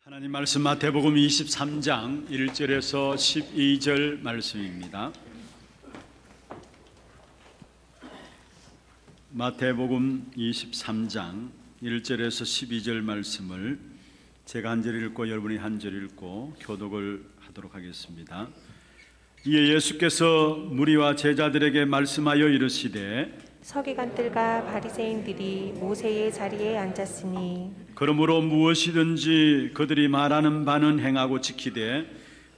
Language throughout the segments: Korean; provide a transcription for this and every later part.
하나님 말씀 마태복음 23장 1절에서 12절 말씀입니다. 마태복음 23장 1절에서 12절 말씀을 제가 한 절 읽고 여러분이 한 절 읽고 교독을 하도록 하겠습니다. 이에 예수께서 무리와 제자들에게 말씀하여 이르시되 서기관들과 바리새인들이 모세의 자리에 앉았으니 그러므로 무엇이든지 그들이 말하는 바는 행하고 지키되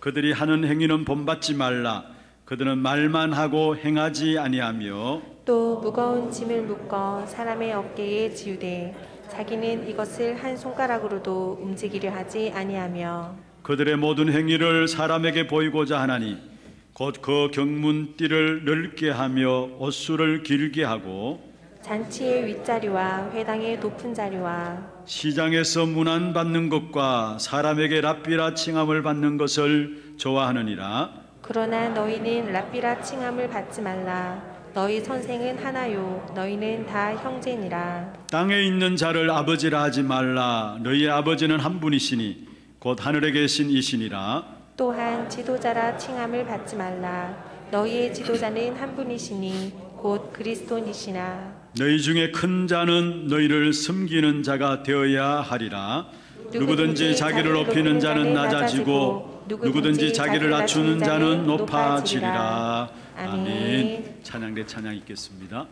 그들이 하는 행위는 본받지 말라. 그들은 말만 하고 행하지 아니하며 또 무거운 짐을 묶어 사람의 어깨에 지우되 자기는 이것을 한 손가락으로도 움직이려 하지 아니하며 그들의 모든 행위를 사람에게 보이고자 하나니 곧 그 경문띠를 넓게 하며 옷수를 길게 하고 잔치의 윗자리와 회당의 높은 자리와 시장에서 문안받는 것과 사람에게 랍비라 칭함을 받는 것을 좋아하느니라. 그러나 너희는 랍비라 칭함을 받지 말라. 너희 선생은 하나요 너희는 다 형제니라. 땅에 있는 자를 아버지라 하지 말라. 너희의 아버지는 한 분이시니 곧 하늘에 계신 이시니라. 또한 지도자라 칭함을 받지 말라. 너희의 지도자는 한 분이시니 곧 그리스도니시나. 너희 중에 큰 자는 너희를 섬기는 자가 되어야 하리라. 누구든지 자기를 높이는 자는 낮아지고 누구든지 자기를 낮추는 자는 높아지리라. 아멘. 찬양대 찬양 읽겠습니다.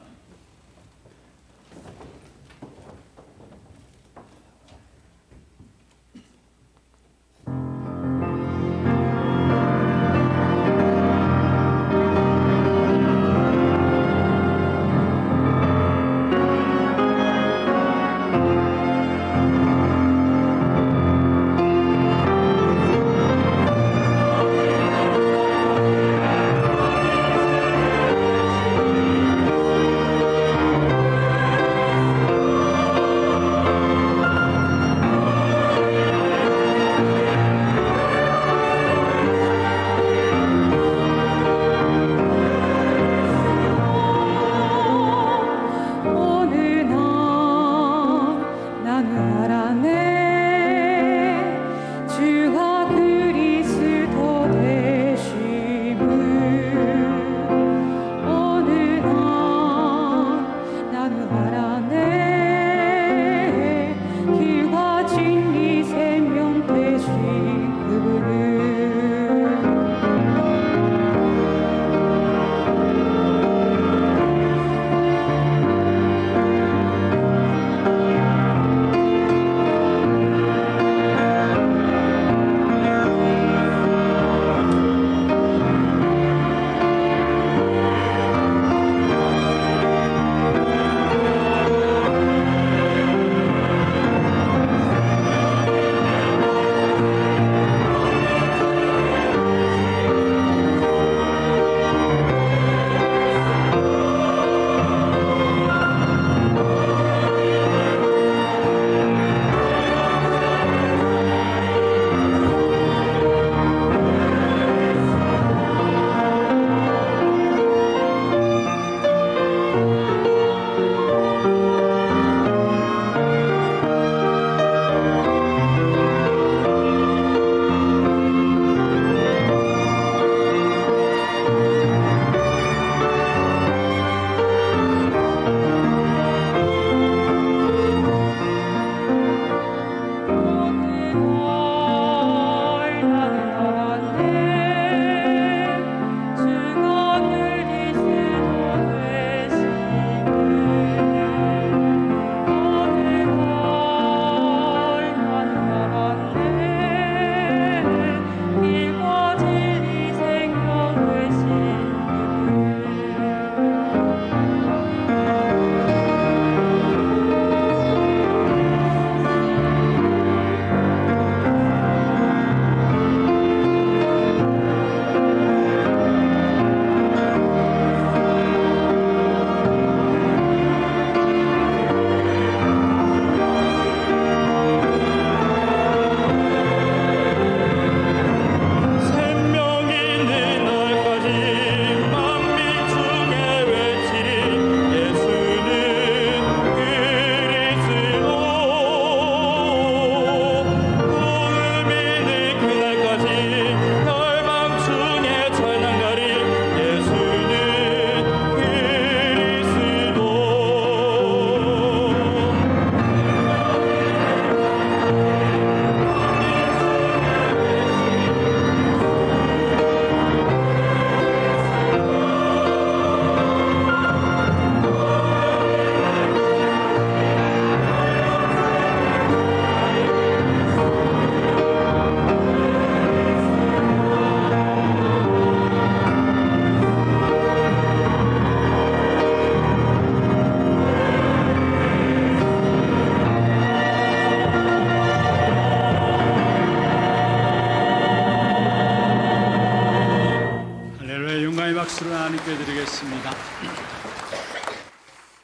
기도하겠습니다.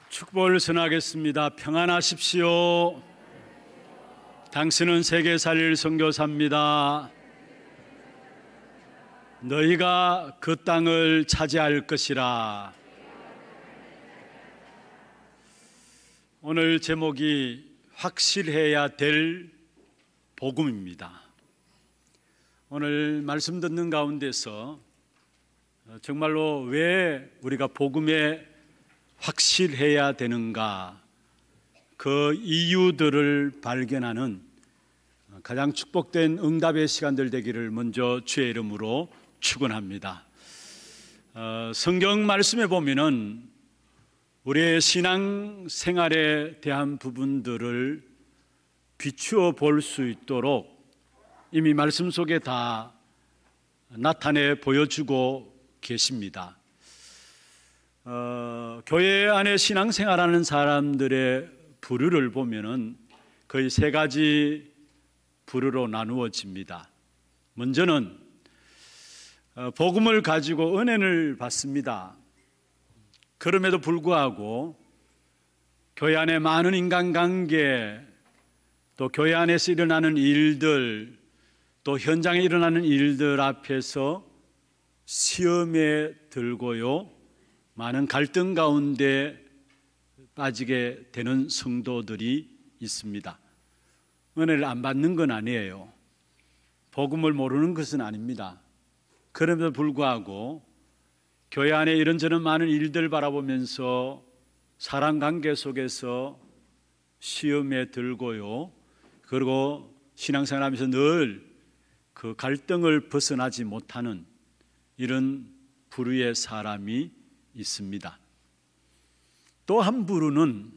축복을 전하겠습니다. 평안하십시오. 당신은 세계 살릴 선교사입니다. 너희가 그 땅을 차지할 것이라. 오늘 제목이 확실해야 될 복음입니다. 오늘 말씀 듣는 가운데서 정말로 왜 우리가 복음에 확실해야 되는가, 그 이유들을 발견하는 가장 축복된 응답의 시간들 되기를 먼저 주의 이름으로 축원합니다. 성경 말씀에 보면은 우리의 신앙 생활에 대한 부분들을 비추어 볼 수 있도록 이미 말씀 속에 다 나타내 보여주고 계십니다. 교회 안에 신앙생활하는 사람들의 부류를 보면은 거의 세 가지 부류로 나누어집니다. 먼저는 복음을 가지고 은혜를 받습니다. 그럼에도 불구하고 교회 안에 많은 인간관계, 또 교회 안에서 일어나는 일들, 또 현장에 일어나는 일들 앞에서 시험에 들고요, 많은 갈등 가운데 빠지게 되는 성도들이 있습니다. 은혜를 안 받는 건 아니에요. 복음을 모르는 것은 아닙니다. 그럼에도 불구하고 교회 안에 이런저런 많은 일들 바라보면서 사랑관계 속에서 시험에 들고요, 그리고 신앙생활하면서 늘 그 갈등을 벗어나지 못하는 이런 부류의 사람이 있습니다. 또 한 부류는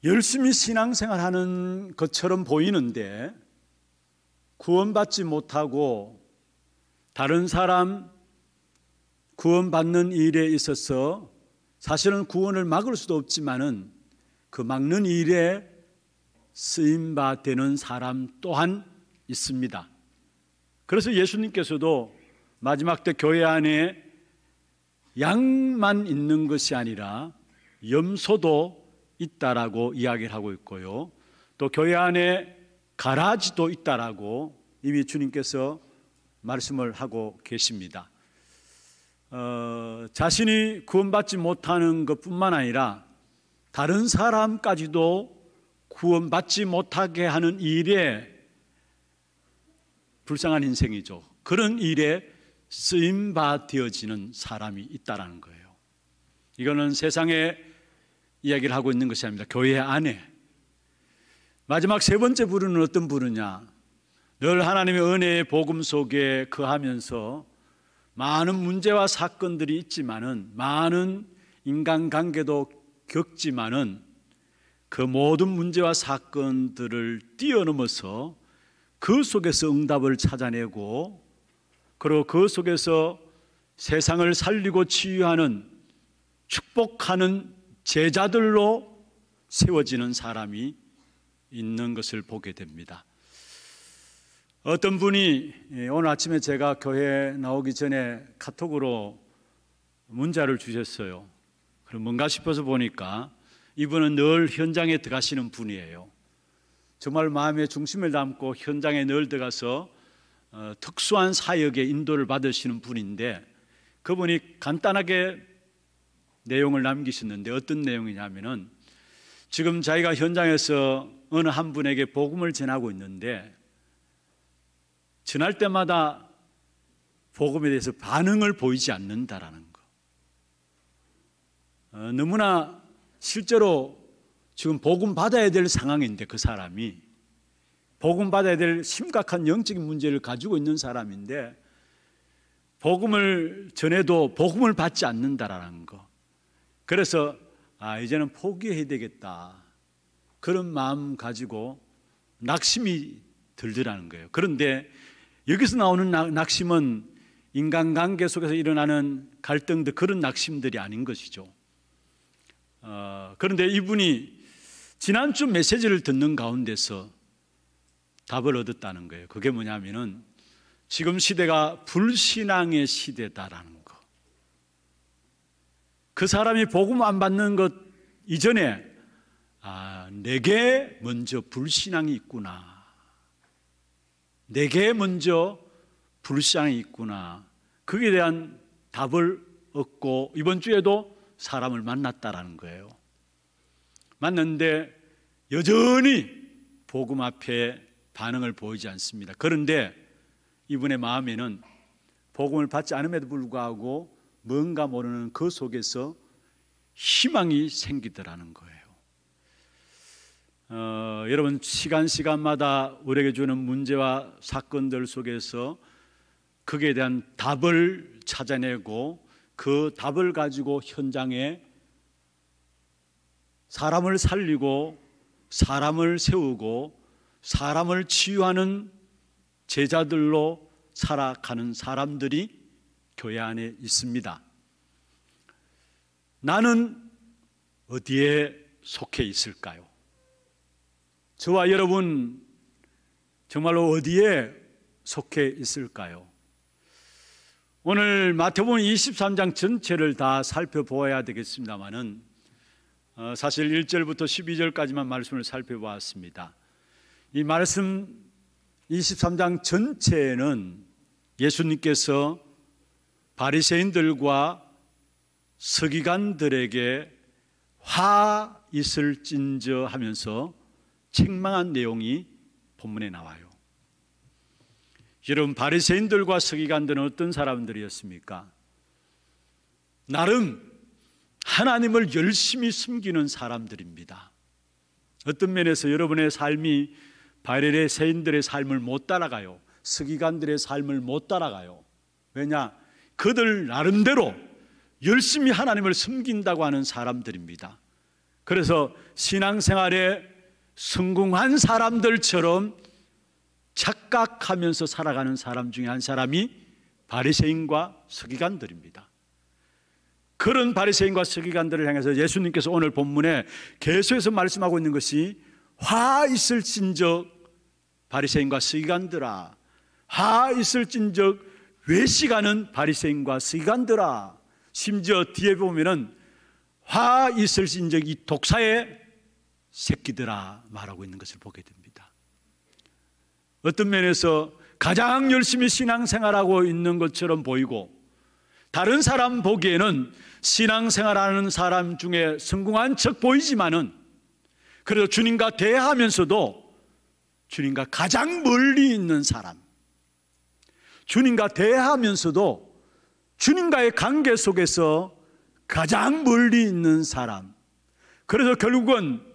열심히 신앙생활하는 것처럼 보이는데 구원받지 못하고 다른 사람 구원받는 일에 있어서 사실은 구원을 막을 수도 없지만은 그 막는 일에 쓰임바 되는 사람 또한 있습니다. 그래서 예수님께서도 마지막 때 교회 안에 양만 있는 것이 아니라 염소도 있다라고 이야기를 하고 있고요, 또 교회 안에 가라지도 있다라고 이미 주님께서 말씀을 하고 계십니다. 자신이 구원받지 못하는 것뿐만 아니라 다른 사람까지도 구원받지 못하게 하는 일에, 불쌍한 인생이죠, 그런 일에 쓰임바 되어지는 사람이 있다라는 거예요. 이거는 세상에 이야기를 하고 있는 것이 아닙니다. 교회 안에. 마지막 세 번째 부류는 어떤 부류냐, 늘 하나님의 은혜의 복음 속에 거하면서 많은 문제와 사건들이 있지만은, 많은 인간관계도 겪지만은 그 모든 문제와 사건들을 뛰어넘어서 그 속에서 응답을 찾아내고, 그리고 그 속에서 세상을 살리고 치유하는, 축복하는 제자들로 세워지는 사람이 있는 것을 보게 됩니다. 어떤 분이 오늘 아침에 제가 교회 나오기 전에 카톡으로 문자를 주셨어요. 그럼 뭔가 싶어서 보니까 이분은 늘 현장에 들어가시는 분이에요. 정말 마음의 중심을 담고 현장에 늘 들어가서 특수한 사역의 인도를 받으시는 분인데, 그분이 간단하게 내용을 남기셨는데 어떤 내용이냐면은, 지금 자기가 현장에서 어느 한 분에게 복음을 전하고 있는데 전할 때마다 복음에 대해서 반응을 보이지 않는다라는 거. 너무나 실제로 지금 복음 받아야 될 상황인데, 그 사람이 복음 받아야 될 심각한 영적인 문제를 가지고 있는 사람인데 복음을 전해도 복음을 받지 않는다라는 거. 그래서 이제는 포기해야 되겠다, 그런 마음 가지고 낙심이 들더라는 거예요. 그런데 여기서 나오는 낙심은 인간관계 속에서 일어나는 갈등들, 그런 낙심들이 아닌 것이죠. 그런데 이분이 지난주 메시지를 듣는 가운데서 답을 얻었다는 거예요. 그게 뭐냐면은 지금 시대가 불신앙의 시대다라는 거. 그 사람이 복음 안 받는 것 이전에 내게 먼저 불신앙이 있구나, 내게 먼저 불신앙이 있구나, 거기에 대한 답을 얻고 이번 주에도 사람을 만났다라는 거예요. 만났는데 여전히 복음 앞에 반응을 보이지 않습니다. 그런데 이분의 마음에는 복음을 받지 않음에도 불구하고 뭔가 모르는 그 속에서 희망이 생기더라는 거예요. 여러분, 시간마다 우리에게 주는 문제와 사건들 속에서 거기에 대한 답을 찾아내고 그 답을 가지고 현장에 사람을 살리고 사람을 세우고 사람을 치유하는 제자들로 살아가는 사람들이 교회 안에 있습니다. 나는 어디에 속해 있을까요? 저와 여러분 정말로 어디에 속해 있을까요? 오늘 마태복음 23장 전체를 다 살펴보아야 되겠습니다만은 사실 1절부터 12절까지만 말씀을 살펴보았습니다. 이 말씀 23장 전체에는 예수님께서 바리새인들과 서기관들에게 화 있을진저 하면서 책망한 내용이 본문에 나와요. 여러분, 바리새인들과 서기관들은 어떤 사람들이었습니까? 나름 하나님을 열심히 숨기는 사람들입니다. 어떤 면에서 여러분의 삶이 바리새인들의 삶을 못 따라가요. 서기관들의 삶을 못 따라가요. 왜냐? 그들 나름대로 열심히 하나님을 숨긴다고 하는 사람들입니다. 그래서 신앙생활에 성공한 사람들처럼 착각하면서 살아가는 사람 중에 한 사람이 바리새인과 서기관들입니다. 그런 바리새인과 서기관들을 향해서 예수님께서 오늘 본문에 계속해서 말씀하고 있는 것이 화 있을진적 바리새인과 서기관들아, 화 있을진적 외식하는 바리새인과 서기관들아, 심지어 뒤에 보면은 화 있을진적 이 독사의 새끼들아 말하고 있는 것을 보게 됩니다. 어떤 면에서 가장 열심히 신앙생활하고 있는 것처럼 보이고 다른 사람 보기에는 신앙생활하는 사람 중에 성공한 척 보이지만은 그래도 주님과 대하면서도 주님과 가장 멀리 있는 사람, 주님과 대하면서도 주님과의 관계 속에서 가장 멀리 있는 사람, 그래서 결국은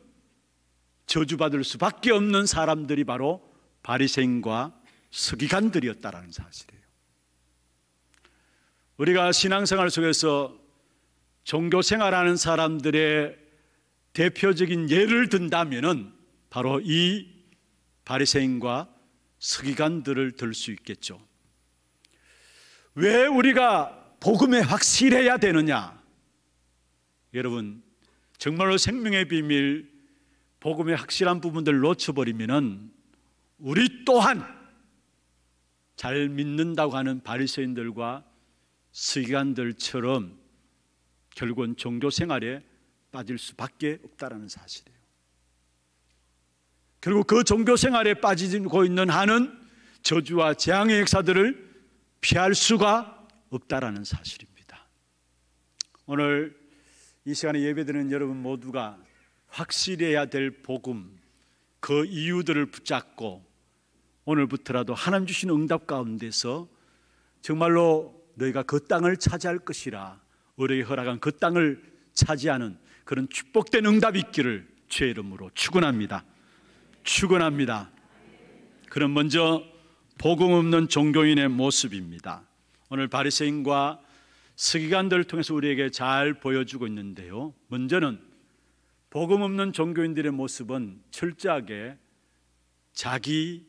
저주받을 수밖에 없는 사람들이 바로 바리새인과 서기관들이었다라는 사실이에요. 우리가 신앙생활 속에서 종교생활하는 사람들의 대표적인 예를 든다면은 바로 이 바리새인과 서기관들을 들 수 있겠죠. 왜 우리가 복음에 확실해야 되느냐? 여러분, 정말로 생명의 비밀, 복음의 확실한 부분들을 놓쳐버리면은 우리 또한 잘 믿는다고 하는 바리새인들과 서기관들처럼 결국은 종교생활에 빠질 수밖에 없다라는 사실이에요. 결국 그 종교생활에 빠지고 있는 한은 저주와 재앙의 역사들을 피할 수가 없다라는 사실입니다. 오늘 이 시간에 예배드리는 여러분 모두가 확실해야 될 복음, 그 이유들을 붙잡고 오늘부터라도 하나님 주신 응답 가운데서 정말로 너희가 그 땅을 차지할 것이라 우리에게 허락한 그 땅을 차지하는 그런 축복된 응답이 있기를 주의 이름으로 축원합니다. 축원합니다. 그럼 먼저 복음 없는 종교인의 모습입니다. 오늘 바리새인과 서기관들을 통해서 우리에게 잘 보여주고 있는데요, 먼저는 복음 없는 종교인들의 모습은 철저하게 자기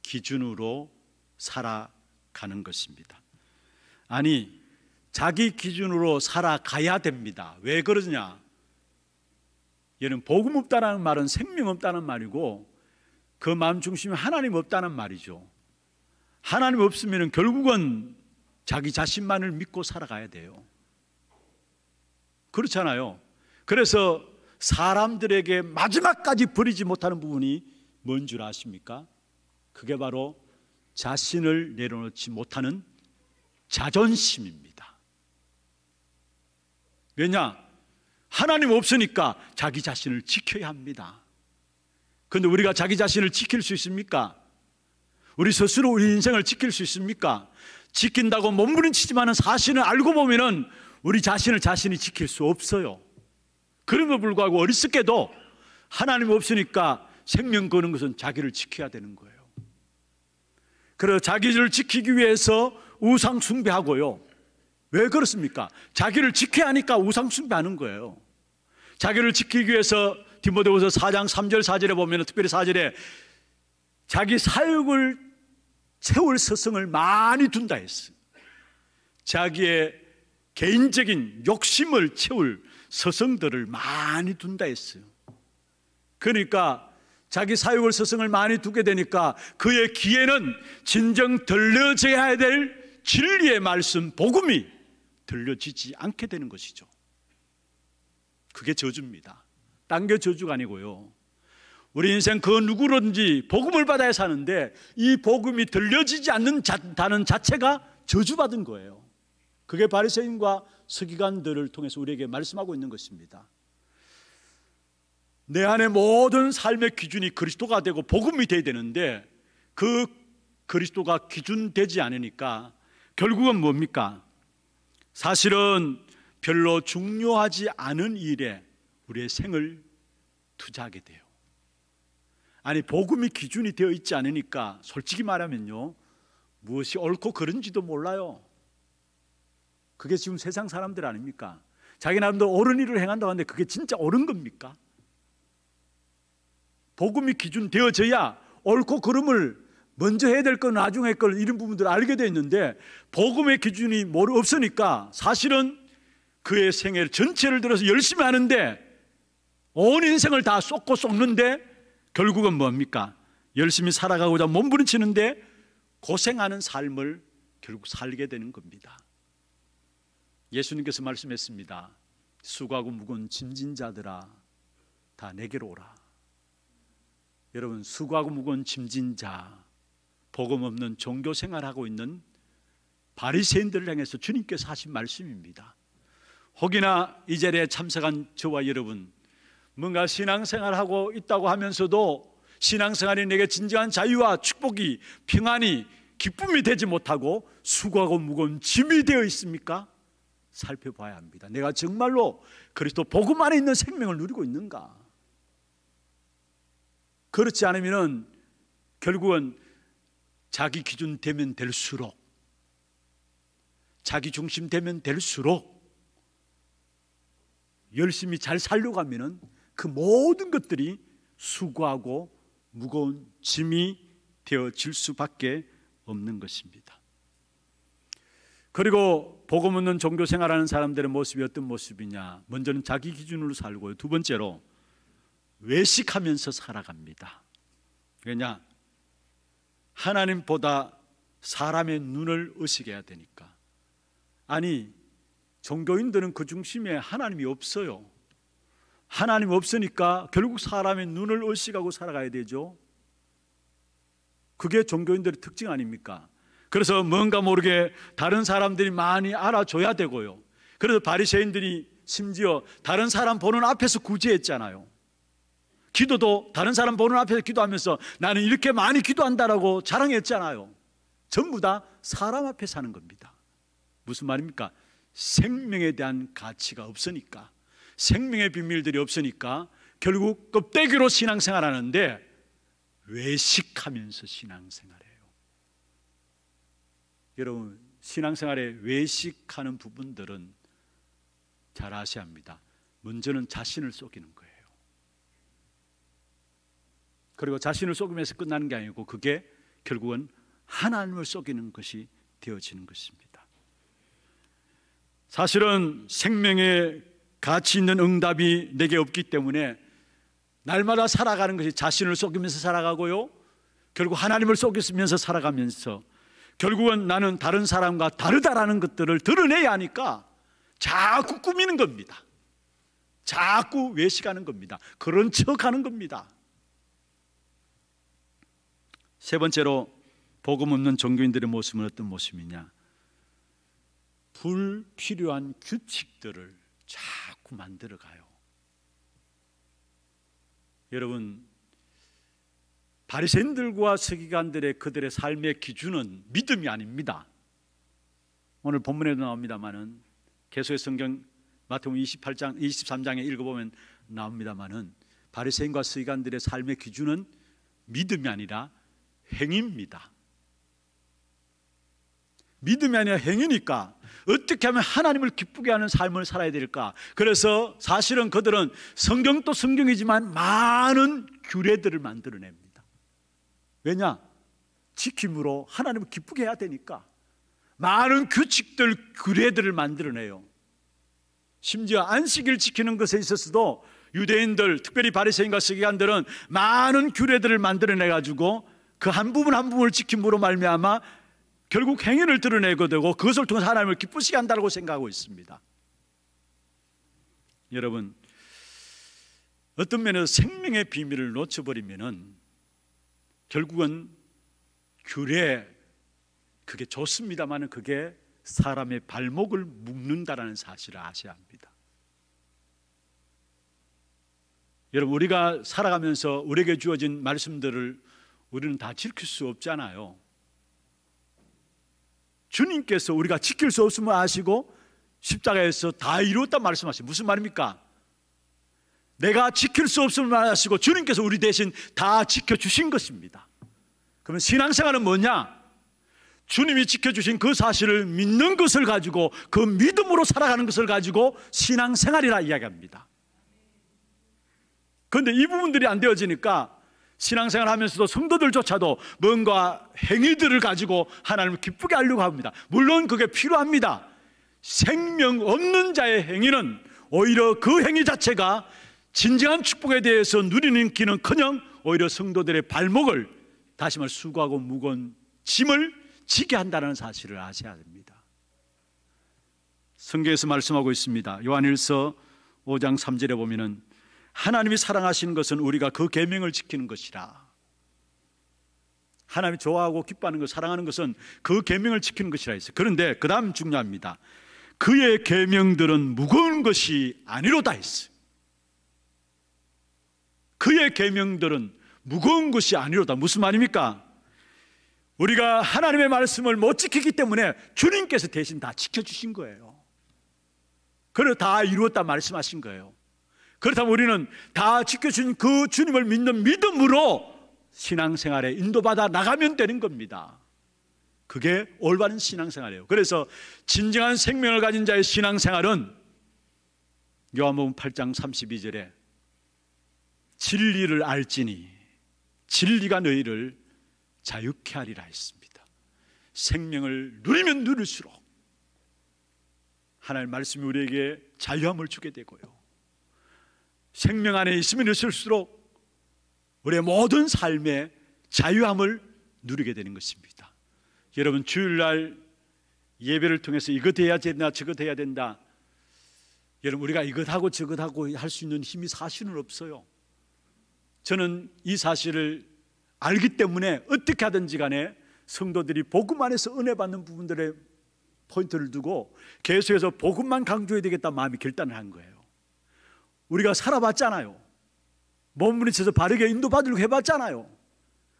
기준으로 살아가는 것입니다. 아니, 자기 기준으로 살아가야 됩니다. 왜 그러냐? 얘는 복음 없다는 말은 생명 없다는 말이고 그 마음 중심에 하나님 없다는 말이죠. 하나님 없으면 결국은 자기 자신만을 믿고 살아가야 돼요. 그렇잖아요. 그래서 사람들에게 마지막까지 버리지 못하는 부분이 뭔 줄 아십니까? 그게 바로 자신을 내려놓지 못하는 자존심입니다. 왜냐? 하나님 없으니까 자기 자신을 지켜야 합니다. 그런데 우리가 자기 자신을 지킬 수 있습니까? 우리 스스로 우리 인생을 지킬 수 있습니까? 지킨다고 몸부림치지만 사실은 알고 보면은 우리 자신을 자신이 지킬 수 없어요. 그럼에도 불구하고 어리석게도 하나님 없으니까 생명 거는 것은 자기를 지켜야 되는 거예요. 그래서 자기를 지키기 위해서 우상 숭배하고요. 왜 그렇습니까? 자기를 지켜야 하니까 우상 숭배하는 거예요. 자기를 지키기 위해서 디모데후서 4장 3절 4절에 보면 특별히 4절에 자기 사역을 채울 서성을 많이 둔다 했어요. 자기의 개인적인 욕심을 채울 서성들을 많이 둔다 했어요. 그러니까 자기 사역을 서성을 많이 두게 되니까 그의 귀에는 진정 들려져야 될 진리의 말씀, 복음이 들려지지 않게 되는 것이죠. 그게 저주입니다. 딴 게 저주가 아니고요. 우리 인생 그 누구든지 복음을 받아야 사는데 이 복음이 들려지지 않는다는 자체가 저주받은 거예요. 그게 바리새인과 서기관들을 통해서 우리에게 말씀하고 있는 것입니다. 내 안에 모든 삶의 기준이 그리스도가 되고 복음이 되어야 되는데 그 그리스도가 기준되지 않으니까 결국은 뭡니까? 사실은 별로 중요하지 않은 일에 우리의 생을 투자하게 돼요. 아니, 복음이 기준이 되어 있지 않으니까 솔직히 말하면요, 무엇이 옳고 그른지도 몰라요. 그게 지금 세상 사람들 아닙니까? 자기 나름대로 옳은 일을 행한다고 하는데 그게 진짜 옳은 겁니까? 복음이 기준 되어져야 옳고 그름을 먼저 해야 될 건 나중에 할 걸 이런 부분들을 알게 되어 있는데 복음의 기준이 없으니까 사실은 그의 생애 전체를 들어서 열심히 하는데 온 인생을 다 쏟고 쏟는데 결국은 뭡니까? 열심히 살아가고자 몸부림치는데 고생하는 삶을 결국 살게 되는 겁니다. 예수님께서 말씀했습니다. 수고하고 무거운 짐진 자들아 다 내게로 오라. 여러분, 수고하고 무거운 짐진 자, 복음 없는 종교 생활하고 있는 바리새인들을 향해서 주님께서 하신 말씀입니다. 혹이나 이 자리에 참석한 저와 여러분, 뭔가 신앙생활하고 있다고 하면서도 신앙생활이 내게 진정한 자유와 축복이, 평안이, 기쁨이 되지 못하고 수고하고 무거운 짐이 되어 있습니까? 살펴봐야 합니다. 내가 정말로 그리스도 복음 안에 있는 생명을 누리고 있는가? 그렇지 않으면 결국은 자기 기준 되면 될수록, 자기 중심 되면 될수록 열심히 잘 살려고 하면은 그 모든 것들이 수고하고 무거운 짐이 되어질 수밖에 없는 것입니다. 그리고 복음 없는 종교 생활하는 사람들의 모습이 어떤 모습이냐? 먼저는 자기 기준으로 살고요. 두 번째로 외식하면서 살아갑니다. 왜냐? 하나님보다 사람의 눈을 의식해야 해야 되니까. 아니, 종교인들은 그 중심에 하나님이 없어요. 하나님 없으니까 결국 사람의 눈을 의식하고 살아가야 되죠. 그게 종교인들의 특징 아닙니까? 그래서 뭔가 모르게 다른 사람들이 많이 알아줘야 되고요. 그래서 바리새인들이 심지어 다른 사람 보는 앞에서 구제했잖아요. 기도도 다른 사람 보는 앞에서 기도하면서 나는 이렇게 많이 기도한다라고 자랑했잖아요. 전부 다 사람 앞에 사는 겁니다. 무슨 말입니까? 생명에 대한 가치가 없으니까, 생명의 비밀들이 없으니까 결국 껍데기로 신앙생활하는데 외식하면서 신앙생활해요. 여러분, 신앙생활에 외식하는 부분들은 잘 아셔야 합니다. 먼저는 자신을 속이는 거예요. 그리고 자신을 속이면서 끝나는 게 아니고 그게 결국은 하나님을 속이는 것이 되어지는 것입니다. 사실은 생명의 가치 있는 응답이 내게 없기 때문에 날마다 살아가는 것이 자신을 속이면서 살아가고요, 결국 하나님을 속이면서 살아가면서 결국은 나는 다른 사람과 다르다라는 것들을 드러내야 하니까 자꾸 꾸미는 겁니다. 자꾸 외식하는 겁니다. 그런 척하는 겁니다. 세 번째로 복음 없는 종교인들의 모습은 어떤 모습이냐? 불필요한 규칙들을 자꾸 만들어가요. 여러분, 바리새인들과 서기관들의 그들의 삶의 기준은 믿음이 아닙니다. 오늘 본문에도 나옵니다마는, 계속의 성경 마태복음 23장에 읽어보면 나옵니다마는, 바리새인과 서기관들의 삶의 기준은 믿음이 아니라 행위입니다. 믿음이 아니라 행위니까 어떻게 하면 하나님을 기쁘게 하는 삶을 살아야 될까? 그래서 사실은 그들은 성경도 성경이지만 많은 규례들을 만들어냅니다. 왜냐? 지킴으로 하나님을 기쁘게 해야 되니까 많은 규칙들, 규례들을 만들어내요. 심지어 안식일 지키는 것에 있어서도 유대인들, 특별히 바리새인과 서기관들은 많은 규례들을 만들어내가지고 그 한 부분 한 부분을 지킴으로 말미암아 결국 행위를 드러내게 되고 그것을 통해서 하나님을 기쁘시게 한다고 생각하고 있습니다. 여러분, 어떤 면에서 생명의 비밀을 놓쳐버리면은 결국은 규례, 그게 좋습니다만 그게 사람의 발목을 묶는다라는 사실을 아셔야 합니다. 여러분, 우리가 살아가면서 우리에게 주어진 말씀들을 우리는 다 지킬 수 없잖아요. 주님께서 우리가 지킬 수 없음을 아시고 십자가에서 다 이루었다 말씀하시죠. 무슨 말입니까? 내가 지킬 수 없음을 아시고 주님께서 우리 대신 다 지켜주신 것입니다. 그러면 신앙생활은 뭐냐? 주님이 지켜주신 그 사실을 믿는 것을 가지고, 그 믿음으로 살아가는 것을 가지고 신앙생활이라 이야기합니다. 그런데 이 부분들이 안 되어지니까 신앙생활 하면서도 성도들조차도 뭔가 행위들을 가지고 하나님을 기쁘게 하려고 합니다. 물론 그게 필요합니다. 생명 없는 자의 행위는 오히려 그 행위 자체가 진정한 축복에 대해서 누리는 기는커녕 오히려 성도들의 발목을, 다시 말해 수고하고 무거운 짐을 지게 한다는 사실을 아셔야 됩니다. 성경에서 말씀하고 있습니다. 요한일서 5장 3절에 보면은 하나님이 사랑하시는 것은 우리가 그 계명을 지키는 것이라. 하나님이 좋아하고 기뻐하는 것, 사랑하는 것은 그 계명을 지키는 것이라 했어요. 그런데 그 다음 중요합니다. 그의 계명들은 무거운 것이 아니로다 했어요. 그의 계명들은 무거운 것이 아니로다. 무슨 말입니까? 우리가 하나님의 말씀을 못 지키기 때문에 주님께서 대신 다 지켜주신 거예요. 그래서 다 이루었다 말씀하신 거예요. 그렇다면 우리는 다 지켜준 그 주님을 믿는 믿음으로 신앙생활에 인도받아 나가면 되는 겁니다. 그게 올바른 신앙생활이에요. 그래서 진정한 생명을 가진 자의 신앙생활은 요한복음 8장 32절에 진리를 알지니 진리가 너희를 자유케 하리라 했습니다. 생명을 누리면 누릴수록 하나님의 말씀이 우리에게 자유함을 주게 되고요, 생명 안에 있으면 있을수록 우리의 모든 삶의 자유함을 누리게 되는 것입니다. 여러분, 주일날 예배를 통해서 이것 해야 된다, 저것 해야 된다, 여러분 우리가 이것하고 저것하고 할 수 있는 힘이 사실은 없어요. 저는 이 사실을 알기 때문에 어떻게 하든지 간에 성도들이 복음 안에서 은혜 받는 부분들에 포인트를 두고 계속해서 복음만 강조해야 되겠다 마음이 결단을 한 거예요. 우리가 살아봤잖아요. 몸 부딪혀서 바르게 인도받으려고 해봤잖아요.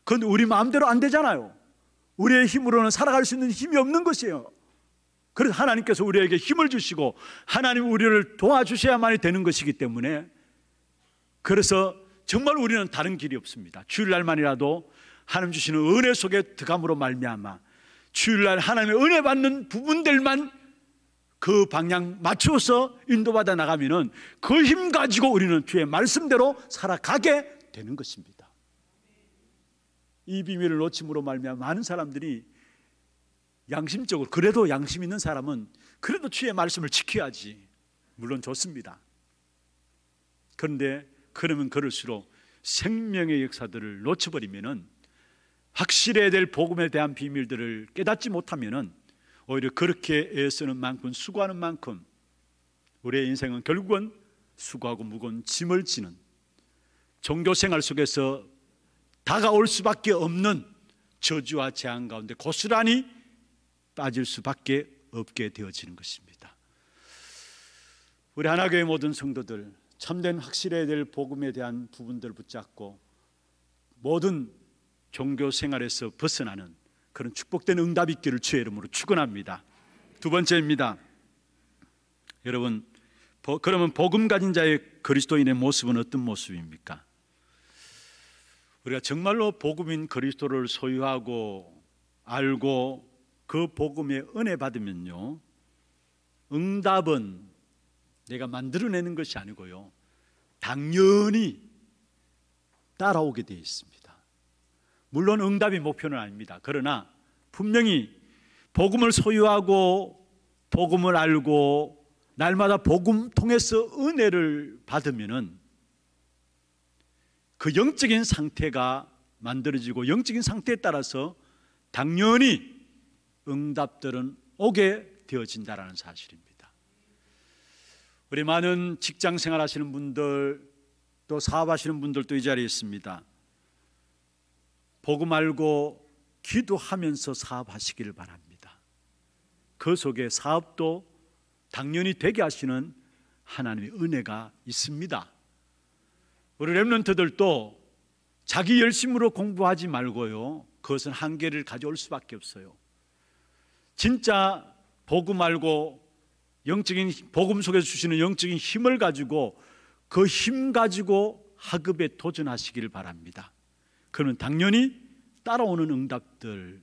그런데 우리 마음대로 안 되잖아요. 우리의 힘으로는 살아갈 수 있는 힘이 없는 것이에요. 그래서 하나님께서 우리에게 힘을 주시고 하나님 우리를 도와주셔야만이 되는 것이기 때문에, 그래서 정말 우리는 다른 길이 없습니다. 주일날만이라도 하나님 주시는 은혜 속에 들어감으로 말미암아 주일날 하나님의 은혜 받는 부분들만 그 방향 맞춰서 인도받아 나가면은 그 힘 가지고 우리는 주의 말씀대로 살아가게 되는 것입니다. 이 비밀을 놓침으로 말미암아 많은 사람들이 양심적으로, 그래도 양심 있는 사람은 그래도 주의 말씀을 지켜야지, 물론 좋습니다. 그런데 그러면 그럴수록 생명의 역사들을 놓쳐버리면은, 확실해야 될 복음에 대한 비밀들을 깨닫지 못하면은 오히려 그렇게 애쓰는 만큼, 수고하는 만큼 우리의 인생은 결국은 수고하고 무거운 짐을 지는 종교 생활 속에서 다가올 수밖에 없는 저주와 재앙 가운데 고스란히 빠질 수밖에 없게 되어지는 것입니다. 우리 하나교회 모든 성도들, 참된 확실해야 될 복음에 대한 부분들을 붙잡고 모든 종교 생활에서 벗어나는 그런 축복된 응답이 있기를 주의 이름으로 축원합니다. 두 번째입니다. 여러분, 그러면 복음 가진 자의 그리스도인의 모습은 어떤 모습입니까? 우리가 정말로 복음인 그리스도를 소유하고 알고 그 복음의 은혜 받으면요, 응답은 내가 만들어내는 것이 아니고요, 당연히 따라오게 되어 있습니다. 물론 응답이 목표는 아닙니다. 그러나 분명히 복음을 소유하고 복음을 알고 날마다 복음 통해서 은혜를 받으면은 그 영적인 상태가 만들어지고 영적인 상태에 따라서 당연히 응답들은 오게 되어진다라는 사실입니다. 우리 많은 직장 생활 하시는 분들, 또 사업하시는 분들도 이 자리에 있습니다. 복음 알고 기도하면서 사업하시기를 바랍니다. 그 속에 사업도 당연히 되게 하시는 하나님의 은혜가 있습니다. 우리 렘넌트들도 자기 열심으로 공부하지 말고요, 그것은 한계를 가져올 수밖에 없어요. 진짜 복음 알고 영적인 복음 속에서 주시는 영적인 힘을 가지고 그 힘 가지고 학업에 도전하시기를 바랍니다. 그는 당연히 따라오는 응답들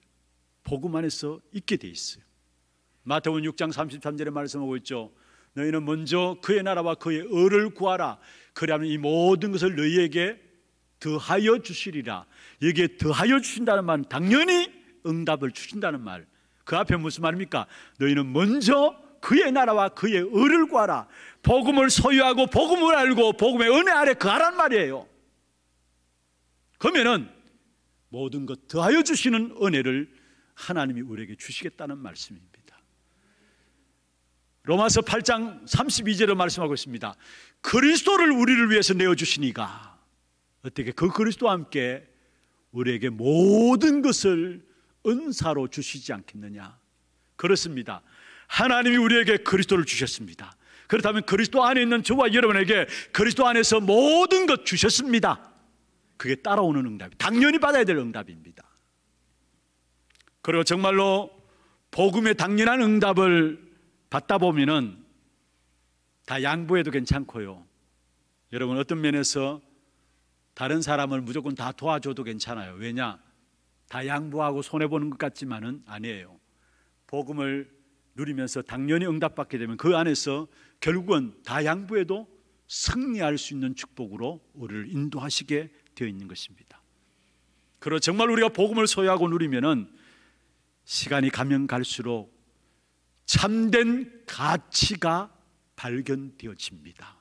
복음 안에서 있게 돼 있어요. 마태복음 6장 33절에 말씀하고 있죠. 너희는 먼저 그의 나라와 그의 의를 구하라. 그리하면 이 모든 것을 너희에게 더하여 주시리라. 여기에 더하여 주신다는 말은 당연히 응답을 주신다는 말. 그 앞에 무슨 말입니까? 너희는 먼저 그의 나라와 그의 의를 구하라. 복음을 소유하고 복음을 알고 복음의 은혜 아래 거하란 말이에요. 그러면은 모든 것 더하여 주시는 은혜를 하나님이 우리에게 주시겠다는 말씀입니다. 로마서 8장 32절에 말씀하고 있습니다. 그리스도를 우리를 위해서 내어주시니가 어떻게 그 그리스도와 함께 우리에게 모든 것을 은사로 주시지 않겠느냐. 그렇습니다. 하나님이 우리에게 그리스도를 주셨습니다. 그렇다면 그리스도 안에 있는 저와 여러분에게 그리스도 안에서 모든 것 주셨습니다. 그게 따라오는 응답이 당연히 받아야 될 응답입니다. 그리고 정말로 복음의 당연한 응답을 받다 보면은 다 양보해도 괜찮고요, 여러분 어떤 면에서 다른 사람을 무조건 다 도와줘도 괜찮아요. 왜냐? 다 양보하고 손해보는 것 같지만은 아니에요. 복음을 누리면서 당연히 응답받게 되면 그 안에서 결국은 다 양보해도 승리할 수 있는 축복으로 우리를 인도하시게 되어 있는 것입니다. 그리고 정말 우리가 복음을 소유하고 누리면은 시간이 가면 갈수록 참된 가치가 발견되어집니다.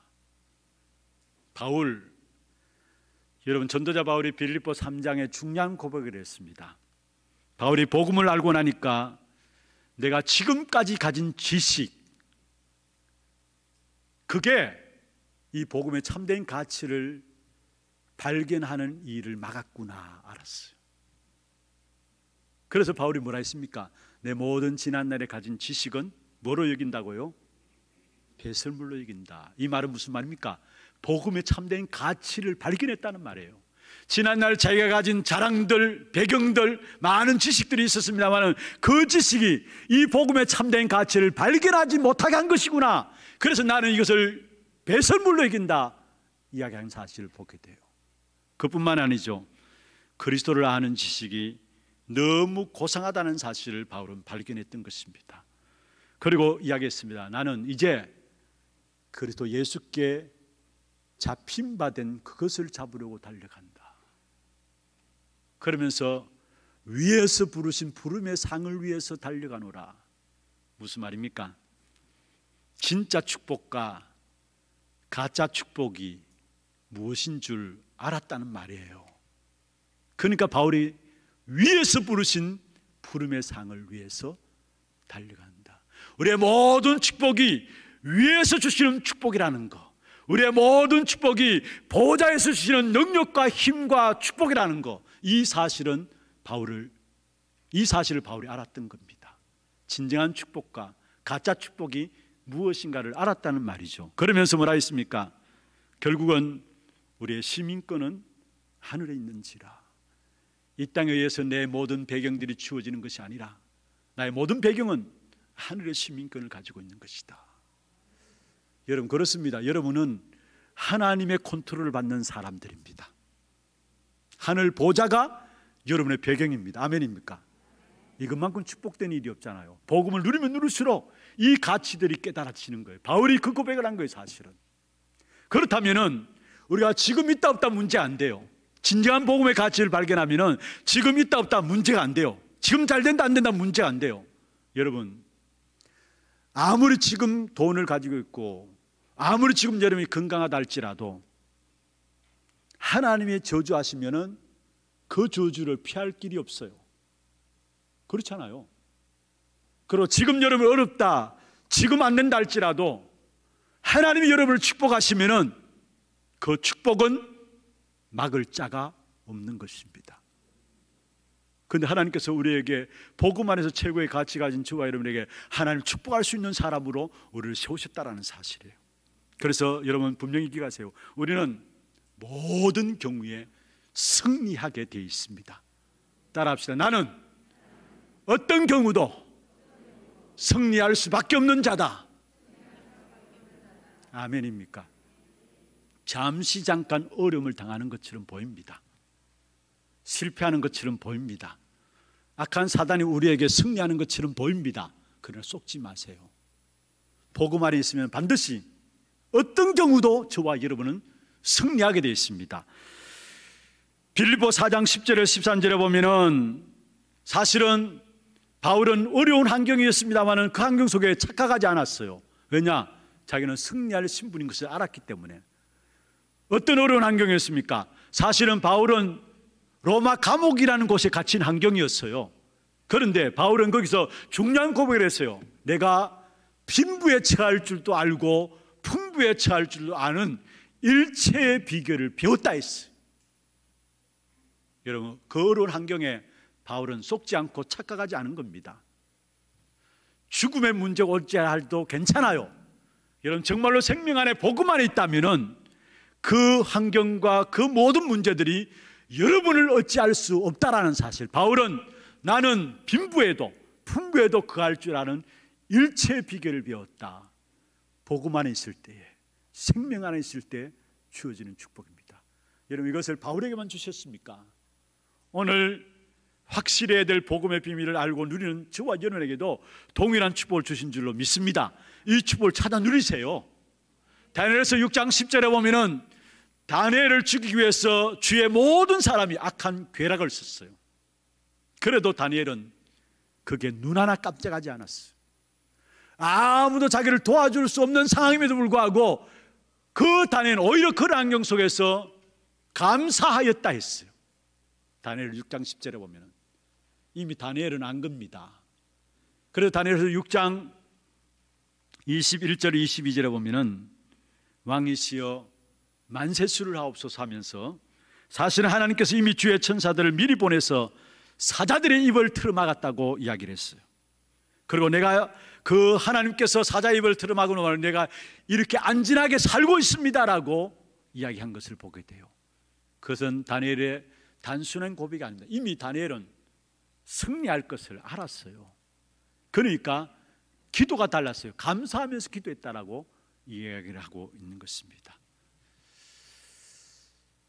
바울, 여러분 전도자 바울이 빌립보 3장에 중요한 고백을 했습니다. 바울이 복음을 알고 나니까 내가 지금까지 가진 지식, 그게 이 복음의 참된 가치를 발견하는 일을 막았구나 알았어요. 그래서 바울이 뭐라 했습니까? 내 모든 지난날에 가진 지식은 뭐로 여긴다고요? 배설물로 여긴다. 이 말은 무슨 말입니까? 복음의 참된 가치를 발견했다는 말이에요. 지난날 자기가 가진 자랑들, 배경들, 많은 지식들이 있었습니다만 그 지식이 이 복음의 참된 가치를 발견하지 못하게 한 것이구나. 그래서 나는 이것을 배설물로 여긴다 이야기하는 사실을 보게 돼요. 그뿐만 아니죠. 그리스도를 아는 지식이 너무 고상하다는 사실을 바울은 발견했던 것입니다. 그리고 이야기했습니다. 나는 이제 그리스도 예수께 잡힌바된 그것을 잡으려고 달려간다. 그러면서 위에서 부르신 부름의 상을 위해서 달려가노라. 무슨 말입니까? 진짜 축복과 가짜 축복이 무엇인 줄 알았다는 말이에요. 그러니까 바울이 위에서 부르신 부름의 상을 위해서 달려간다. 우리의 모든 축복이 위에서 주시는 축복이라는 거, 우리의 모든 축복이 보좌에서 주시는 능력과 힘과 축복이라는 것, 이 사실을 바울이 알았던 겁니다. 진정한 축복과 가짜 축복이 무엇인가를 알았다는 말이죠. 그러면서 뭐라 했습니까? 결국은 우리의 시민권은 하늘에 있는지라. 이 땅에 의해서 내 모든 배경들이 주어지는 것이 아니라 나의 모든 배경은 하늘의 시민권을 가지고 있는 것이다. 여러분, 그렇습니다. 여러분은 하나님의 컨트롤을 받는 사람들입니다. 하늘 보좌가 여러분의 배경입니다. 아멘입니까? 이것만큼 축복된 일이 없잖아요. 복음을 누리면 누릴수록 이 가치들이 깨달아지는 거예요. 바울이 그 고백을 한 거예요, 사실은. 그렇다면은 우리가 지금 있다 없다 문제 안 돼요. 진정한 복음의 가치를 발견하면은 지금 있다 없다 문제가 안 돼요. 지금 잘 된다 안 된다 문제가 안 돼요. 여러분, 아무리 지금 돈을 가지고 있고 아무리 지금 여러분이 건강하다 할지라도 하나님의 저주하시면은 그 저주를 피할 길이 없어요. 그렇잖아요. 그리고 지금 여러분 어렵다, 지금 안 된다 할지라도 하나님이 여러분을 축복하시면은 그 축복은 막을 자가 없는 것입니다. 그런데 하나님께서 우리에게 복음 안에서 최고의 가치 가진 저와 여러분에게 하나님을 축복할 수 있는 사람으로 우리를 세우셨다라는 사실이에요. 그래서 여러분 분명히 기억하세요. 우리는 모든 경우에 승리하게 되어 있습니다. 따라합시다. 나는 어떤 경우도 승리할 수밖에 없는 자다. 아멘입니까? 잠시 잠깐 어려움을 당하는 것처럼 보입니다. 실패하는 것처럼 보입니다. 악한 사단이 우리에게 승리하는 것처럼 보입니다. 그러나 속지 마세요. 복음 안에 있으면 반드시 어떤 경우도 저와 여러분은 승리하게 되어 있습니다. 빌립보 4장 10절에 13절에 보면은 사실은 바울은 어려운 환경이었습니다만 그 환경 속에 착각하지 않았어요. 왜냐? 자기는 승리할 신분인 것을 알았기 때문에. 어떤 어려운 환경이었습니까? 사실은 바울은 로마 감옥이라는 곳에 갇힌 환경이었어요. 그런데 바울은 거기서 중요한 고백을 했어요. 내가 빈부에 처할 줄도 알고 풍부에 처할 줄도 아는 일체의 비결을 배웠다 했어요. 여러분, 그 어려운 환경에 바울은 속지 않고 착각하지 않은 겁니다. 죽음의 문제가 올지 할도 괜찮아요. 여러분, 정말로 생명 안에 복음 안에 있다면은 그 환경과 그 모든 문제들이 여러분을 어찌할 수 없다라는 사실. 바울은 나는 빈부에도 풍부에도 거할 줄 아는 일체의 비결을 배웠다. 복음 안에 있을 때에, 생명 안에 있을 때 주어지는 축복입니다. 여러분, 이것을 바울에게만 주셨습니까? 오늘 확실해야 될 복음의 비밀을 알고 누리는 저와 여러분에게도 동일한 축복을 주신 줄로 믿습니다. 이 축복을 찾아 누리세요. 다니엘서 6장 10절에 보면은 다니엘을 죽이기 위해서 주의 모든 사람이 악한 괴락을 썼어요. 그래도 다니엘은 그게 눈 하나 깜짝하지 않았어요. 아무도 자기를 도와줄 수 없는 상황임에도 불구하고 그 다니엘은 오히려 그런 환경 속에서 감사하였다 했어요. 다니엘 6장 10절에 보면 이미 다니엘은 안 겁니다. 그래서 다니엘서 6장 21절 22절에 보면 왕이시여 만세수를 하옵소서 하면서 사실은 하나님께서 이미 주의 천사들을 미리 보내서 사자들의 입을 틀어막았다고 이야기를 했어요. 그리고 내가 그 하나님께서 사자 입을 틀어막은 말은 내가 이렇게 안전하게 살고 있습니다라고 이야기한 것을 보게 돼요. 그것은 다니엘의 단순한 고백이 아닙니다. 이미 다니엘은 승리할 것을 알았어요. 그러니까 기도가 달랐어요. 감사하면서 기도했다라고 이야기를 하고 있는 것입니다.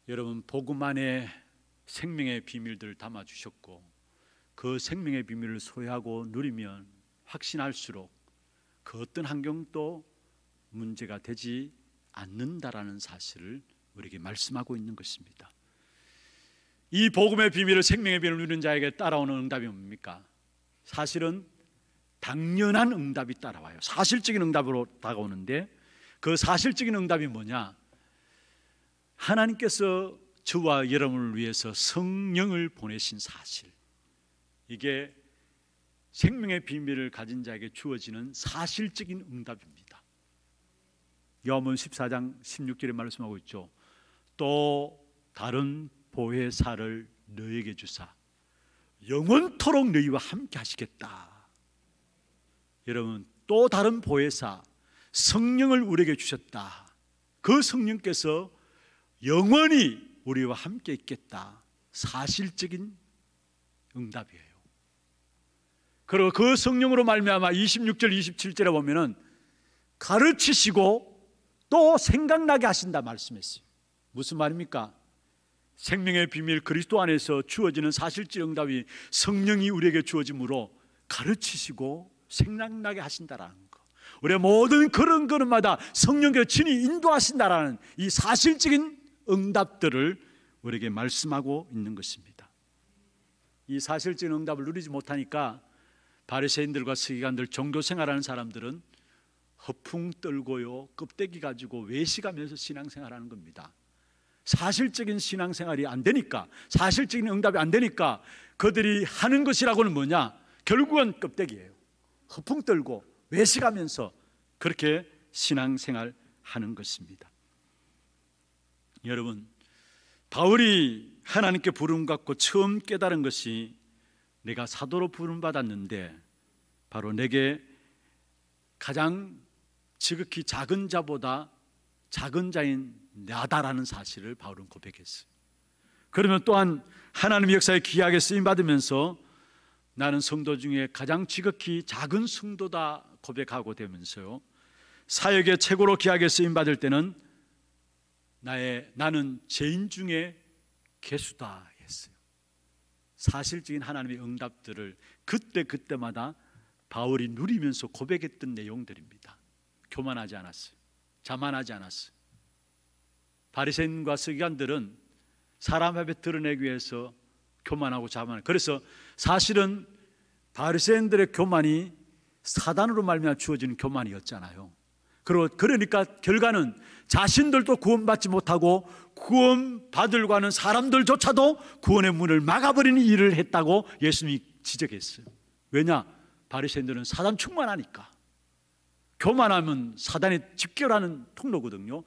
여러분, 복음 안에 생명의 비밀들을 담아주셨고 그 생명의 비밀을 소유하고 누리면 확신할수록 그 어떤 환경도 문제가 되지 않는다라는 사실을 우리에게 말씀하고 있는 것입니다. 이 복음의 비밀을, 생명의 비밀을 누리는 자에게 따라오는 응답이 뭡니까? 사실은 당연한 응답이 따라와요. 사실적인 응답으로 다가오는데 그 사실적인 응답이 뭐냐? 하나님께서 저와 여러분을 위해서 성령을 보내신 사실, 이게 생명의 비밀을 가진 자에게 주어지는 사실적인 응답입니다. 요한복음 14장 16절에 말씀하고 있죠. 또 다른 보혜사를 너에게 주사 영원토록 너희와 함께 하시겠다. 여러분, 또 다른 보혜사 성령을 우리에게 주셨다. 그 성령께서 영원히 우리와 함께 있겠다. 사실적인 응답이에요. 그리고 그 성령으로 말미암아 26절 27절에 보면은 가르치시고 또 생각나게 하신다 말씀했어요. 무슨 말입니까? 생명의 비밀 그리스도 안에서 주어지는 사실적 응답이 성령이 우리에게 주어짐으로 가르치시고 생각나게 하신다라는 거. 우리의 모든 그런 걸음마다 성령께서 친히 인도하신다라는 이 사실적인 응답들을 우리에게 말씀하고 있는 것입니다. 이 사실적인 응답을 누리지 못하니까 바리새인들과 서기관들, 종교생활하는 사람들은 허풍 떨고요, 껍데기 가지고 외식하면서 신앙생활하는 겁니다. 사실적인 신앙생활이 안 되니까, 사실적인 응답이 안 되니까 그들이 하는 것이라고는 뭐냐? 결국은 껍데기예요. 허풍 떨고 외식하면서 그렇게 신앙생활하는 것입니다. 여러분, 바울이 하나님께 부름 받고 처음 깨달은 것이 내가 사도로 부름 받았는데 바로 내게 가장 지극히 작은 자보다 작은 자인 나다라는 사실을 바울은 고백했어요. 그러면 또한 하나님의 역사에 귀하게 쓰임받으면서 나는 성도 중에 가장 지극히 작은 성도다 고백하고 되면서요, 사역에 최고로 귀하게 쓰임받을 때는 나는 죄인 중에 괴수다 했어요. 사실적인 하나님의 응답들을 그때마다 바울이 누리면서 고백했던 내용들입니다. 교만하지 않았어요. 자만하지 않았어요. 바리새인과 서기관들은 사람 앞에 드러내기 위해서 교만하고 자만하고, 그래서 사실은 바리새인들의 교만이 사단으로 말미암아 주어지는 교만이었잖아요. 그러니까 결과는 자신들도 구원받지 못하고 구원받으려고 하는 사람들조차도 구원의 문을 막아버리는 일을 했다고 예수님이 지적했어요. 왜냐? 바리새인들은 사단 충만하니까. 교만하면 사단이 집결하는 통로거든요.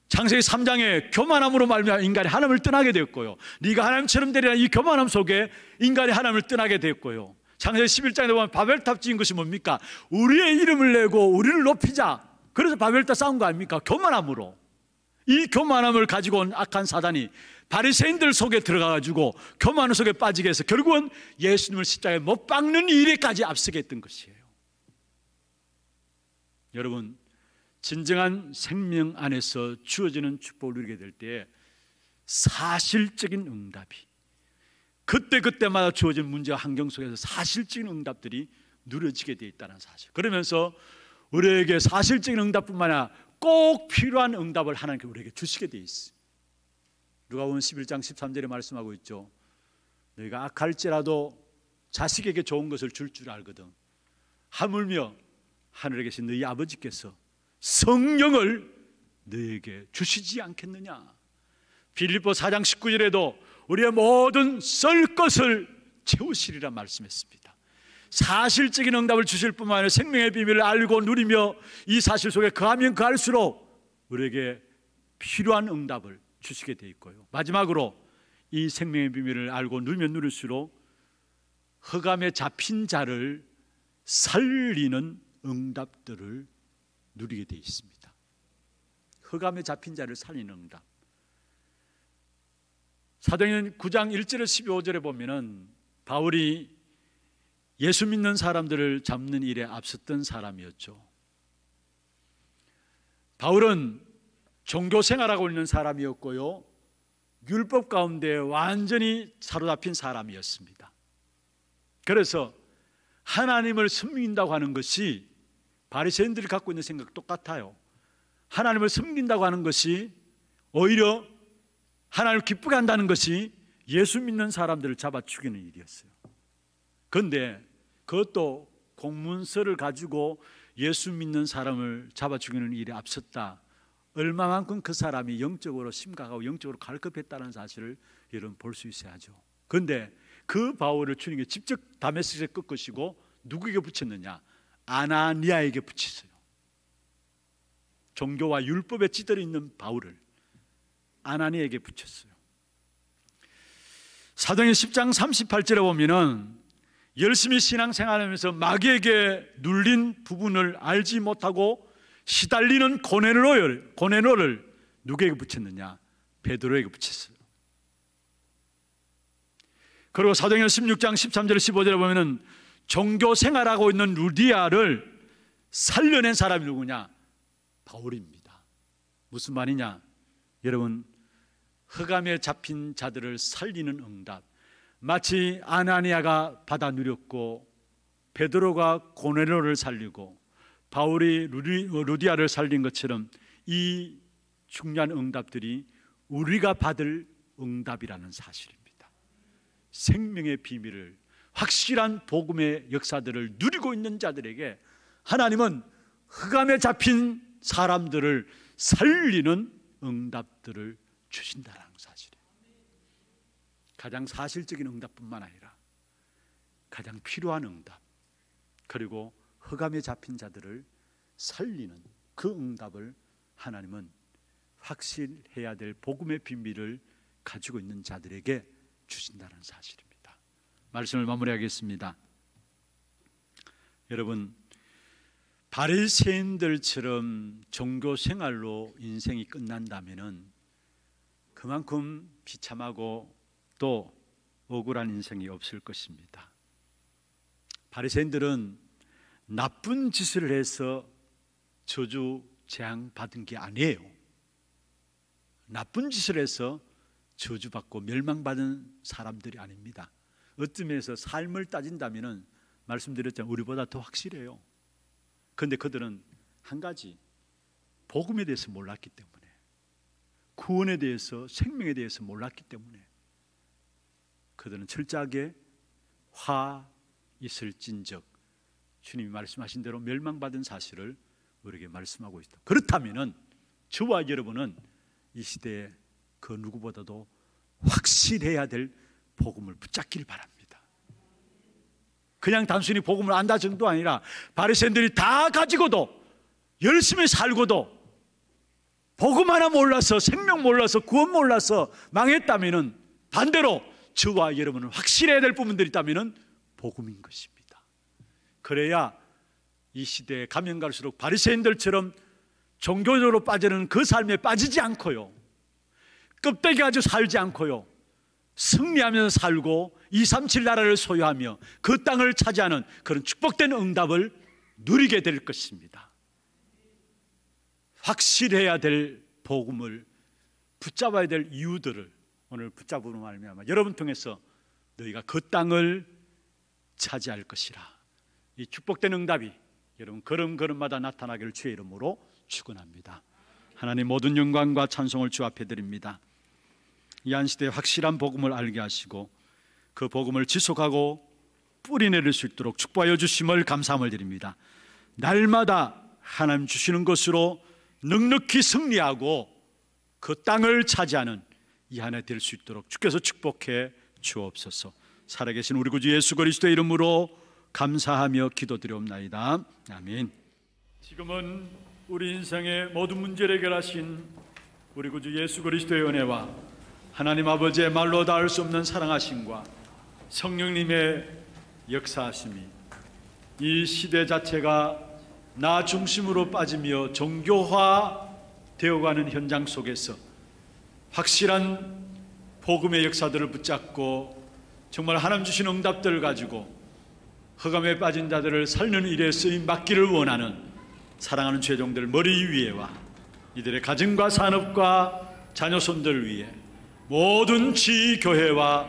창세기 3장에 교만함으로 말미암아 인간이 하나님을 떠나게 되었고요, 네가 하나님처럼 되리라 이 교만함 속에 인간이 하나님을 떠나게 되었고요, 창세기 11장에 보면 바벨탑 지은 것이 뭡니까? 우리의 이름을 내고 우리를 높이자. 그래서 바벨탑 쌓은 거 아닙니까? 교만함으로. 이 교만함을 가지고 온 악한 사단이 바리새인들 속에 들어가가지고 교만 속에 빠지게 해서 결국은 예수님을 십자가에 못 박는 일에까지 앞서게 했던 것이에요. 여러분, 진정한 생명 안에서 주어지는 축복을 누리게 될 때 사실적인 응답이, 그때마다 주어진 문제와 환경 속에서 사실적인 응답들이 누려지게 되어 있다는 사실. 그러면서 우리에게 사실적인 응답뿐만 아니라 꼭 필요한 응답을 하나님께 우리에게 주시게 되어 있어요. 누가복음 11장 13절에 말씀하고 있죠. 너희가 악할지라도 자식에게 좋은 것을 줄 알거든. 하물며 하늘에 계신 너희 아버지께서 성령을 너희에게 주시지 않겠느냐. 빌립보 4장 19절에도 우리의 모든 썰 것을 채우시리라 말씀했습니다. 사실적인 응답을 주실 뿐만 아니라 생명의 비밀을 알고 누리며 이 사실 속에 거하면 거할수록 우리에게 필요한 응답을 주시게 되어 있고요, 마지막으로 이 생명의 비밀을 알고 누리면 누릴수록 흑암에 잡힌 자를 살리는 응답들을 누리게 되어 있습니다. 흑암에 잡힌 자를 살리는 응답. 사도행전 9장 1절에서 15절에 보면은 바울이 예수 믿는 사람들을 잡는 일에 앞섰던 사람이었죠. 바울은 종교 생활하고 있는 사람이었고요, 율법 가운데 완전히 사로잡힌 사람이었습니다. 그래서 하나님을 섬긴다고 하는 것이 바리새인들이 갖고 있는 생각 똑같아요. 하나님을 섬긴다고 하는 것이 오히려 하나님을 기쁘게 한다는 것이 예수 믿는 사람들을 잡아 죽이는 일이었어요. 그런데 그것도 공문서를 가지고 예수 믿는 사람을 잡아 죽이는 일에 앞섰다. 얼마만큼 그 사람이 영적으로 심각하고 영적으로 갈급했다는 사실을 여러분 볼 수 있어야죠. 그런데 그 바울을 주님께 직접 다메섹에 꺾으시고 누구에게 붙였느냐? 아나니아에게 붙였어요. 종교와 율법에 찌들어 있는 바울을 아나니에게 붙였어요. 사도행전 10장 38절에 보면은 열심히 신앙생활하면서 마귀에게 눌린 부분을 알지 못하고 시달리는 고넬료를 누구에게 붙였느냐? 베드로에게 붙였어요. 그리고 사도행전 16장 13절 15절에 보면은 종교 생활하고 있는 루디아를 살려낸 사람이 누구냐? 바울입니다. 무슨 말이냐? 여러분, 흑암에 잡힌 자들을 살리는 응답, 마치 아나니아가 받아 누렸고 베드로가 고넬료를 살리고 바울이 루디아를 살린 것처럼 이 중요한 응답들이 우리가 받을 응답이라는 사실입니다. 생명의 비밀을, 확실한 복음의 역사들을 누리고 있는 자들에게 하나님은 흑암에 잡힌 사람들을 살리는 응답들을 주신다는 사실이에요. 가장 사실적인 응답뿐만 아니라 가장 필요한 응답, 그리고 흑암에 잡힌 자들을 살리는 그 응답을 하나님은 확실해야 될 복음의 비밀을 가지고 있는 자들에게 주신다는 사실입니다. 말씀을 마무리하겠습니다. 여러분, 바리새인들처럼 종교 생활로 인생이 끝난다면은 그만큼 비참하고 또 억울한 인생이 없을 것입니다. 바리새인들은 나쁜 짓을 해서 저주 재앙 받은 게 아니에요. 나쁜 짓을 해서 저주받고 멸망받은 사람들이 아닙니다. 어떤 면에서 삶을 따진다면 말씀드렸잖아요. 우리보다 더 확실해요. 그런데 그들은 한 가지, 복음에 대해서 몰랐기 때문에, 구원에 대해서, 생명에 대해서 몰랐기 때문에 그들은 철저하게 화 있을진적 주님이 말씀하신 대로 멸망받은 사실을 우리에게 말씀하고 있다. 그렇다면 저와 여러분은 이 시대에 그 누구보다도 확실해야 될 복음을 붙잡기를 바랍니다. 그냥 단순히 복음을 안다 정도 아니라 바리새인들이 다 가지고도 열심히 살고도 복음 하나 몰라서, 생명 몰라서, 구원 몰라서 망했다면 반대로 저와 여러분은 확실해야 될 부분들이 있다면 복음인 것입니다. 그래야 이 시대에 가면 갈수록 바리새인들처럼 종교적으로 빠지는 그 삶에 빠지지 않고요, 껍데기 가지고 살지 않고요, 승리하면서 살고 237 나라를 소유하며 그 땅을 차지하는 그런 축복된 응답을 누리게 될 것입니다. 확실해야 될 복음을 붙잡아야 될 이유들을 오늘 붙잡으로 말미암아 여러분 통해서 너희가 그 땅을 차지할 것이라, 이 축복된 응답이 여러분 걸음걸음마다 나타나기를 주의 이름으로 축원합니다. 하나님, 모든 영광과 찬송을 주 앞에 드립니다. 이 한 시대에 확실한 복음을 알게 하시고 그 복음을 지속하고 뿌리내릴 수 있도록 축복하여 주심을 감사함을 드립니다. 날마다 하나님 주시는 것으로 넉넉히 승리하고 그 땅을 차지하는 이 한 해 될 수 있도록 주께서 축복해 주옵소서. 살아계신 우리 구주 예수 그리스도의 이름으로 감사하며 기도드리옵나이다. 아멘. 지금은 우리 인생의 모든 문제를 해결하신 우리 구주 예수 그리스도의 은혜와 하나님 아버지의 말로 닿을 수 없는 사랑하심과 성령님의 역사하심이 이 시대 자체가 나 중심으로 빠지며 종교화 되어가는 현장 속에서 확실한 복음의 역사들을 붙잡고 정말 하나님 주신 응답들을 가지고 흑암에 빠진 자들을 살리는 일에 쓰임 받기를 원하는 사랑하는 죄종들 머리 위에와 이들의 가정과 산업과 자녀손들 위에 모든 지교회와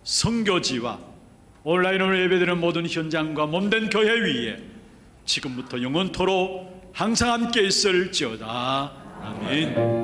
선교지와 온라인으로 예배드리는 모든 현장과 몸된 교회 위에 지금부터 영원토록 항상 함께 있을지어다. 아멘.